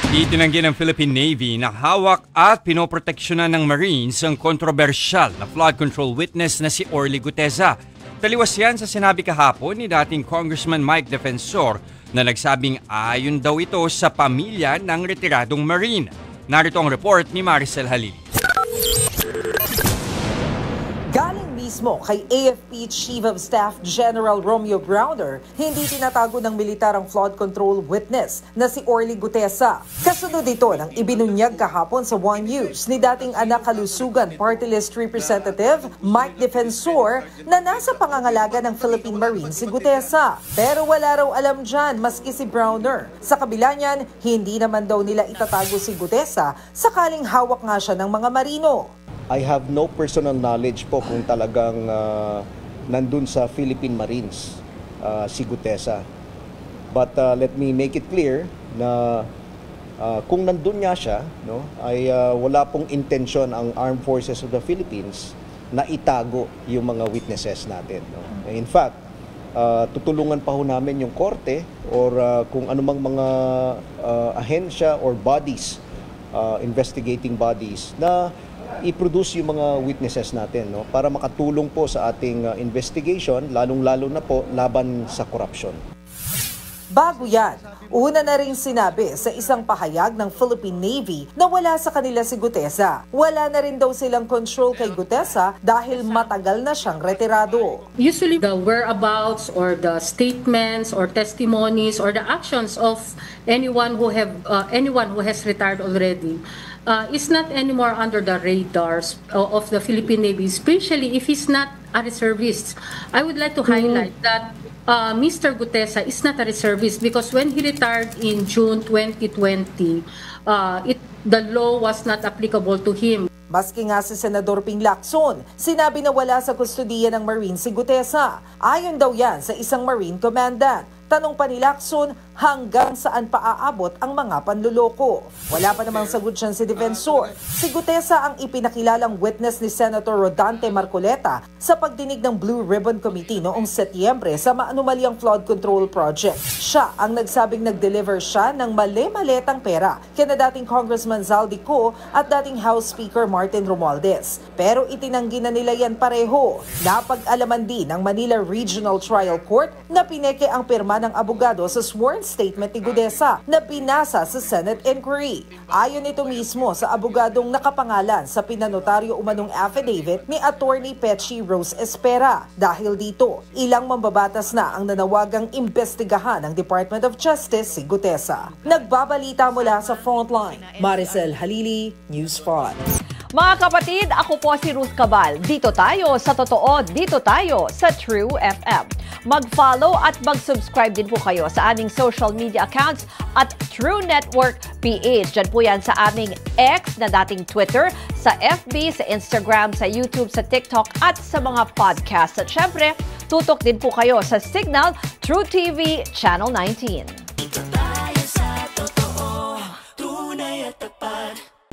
Itinanggi ng Philippine Navy na hawak at pinoproteksyonan ng Marines ang kontrobersyal na flood control witness na si Orly Guteza. Taliwas yan sa sinabi kahapon ni dating Congressman Mike Defensor na nagsabing ayon daw ito sa pamilya ng retiradong Marine. Narito ang report ni Maricel Halili. Galing mismo kay AFP Chief of Staff General Romeo Browner, hindi tinatago ng militar ang flood control witness na si Orly Guteza. Kasunod ito ng ibinunyag kahapon sa One News ni dating anak kalusugan Party List Representative Mike Defensor na nasa pangangalaga ng Philippine Marines si Guteza. Pero wala raw alam dyan maski si Browner. Sa kabila niyan, hindi naman daw nila itatago si Guteza sakaling hawak nga siya ng mga marino. I have no personal knowledge po kung talagang nandun sa Philippine Marines si Guteza. But let me make it clear na kung nandun nga siya, no, ay wala pong intensyon ang Armed Forces of the Philippines na itago yung mga witnesses natin. No? In fact, tutulungan pa ho namin yung korte or kung anumang mga ahensya or bodies, investigating bodies na i-produce yung mga witnesses natin, no, para makatulong po sa ating investigation, lalong-lalo na po laban sa korupsyon. Bago yan, una na rin sinabi sa isang pahayag ng Philippine Navy na wala sa kanila si Guteza. Wala na rin daw silang control kay Guteza dahil matagal na siyang retirado. Usually the whereabouts or the statements or testimonies or the actions of anyone who has retired already is not anymore under the radars of the Philippine Navy, especially if he's not a reservist. I would like to highlight that Mr. Guteza is not a reservist because when he retired in June 2020, the law was not applicable to him. Maski nga si Senador Ping Lacson, sinabi na wala sa kustudiya ng Marine si Guteza. Ayon daw yan sa isang Marine Commandant. Tanong pa ni Lacson, hanggang saan pa aabot ang mga panluloko? Wala pa namang sagot siya si Defensor. Si Guteza ang ipinakilalang witness ni Senator Rodante Marcoleta sa pagdinig ng Blue Ribbon Committee noong Setyembre sa maanumalyang flood control project. Siya ang nagsabing nag-deliver siya ng mali-maletang pera kina dating Congressman Zaldico at dating House Speaker Martin Romualdez. Pero itinanggi na nila yan pareho. Napag-alaman din ng Manila Regional Trial Court na pineke ang pirma ng abogado sa sworn statement ni Guteza na binasa sa Senate inquiry. Ayon ito mismo sa abogadong nakapangalan sa pinanotaryo umanong affidavit ni Attorney Pechi Rose Espera. Dahil dito, ilang mambabatas na ang nanawagang imbestigahan ng Department of Justice si Guteza. Nagbabalita mula sa Frontline, Maricel Halili, News 5. Mga kapatid, ako po si Ruth Cabal. Dito tayo sa totoo, dito tayo sa True FM. Mag-follow at mag-subscribe din po kayo sa aming social media accounts at True Network PH. Diyan po yan sa aming X na dating Twitter, sa FB, sa Instagram, sa YouTube, sa TikTok at sa mga podcast. At syempre, tutok din po kayo sa Signal True TV Channel 19.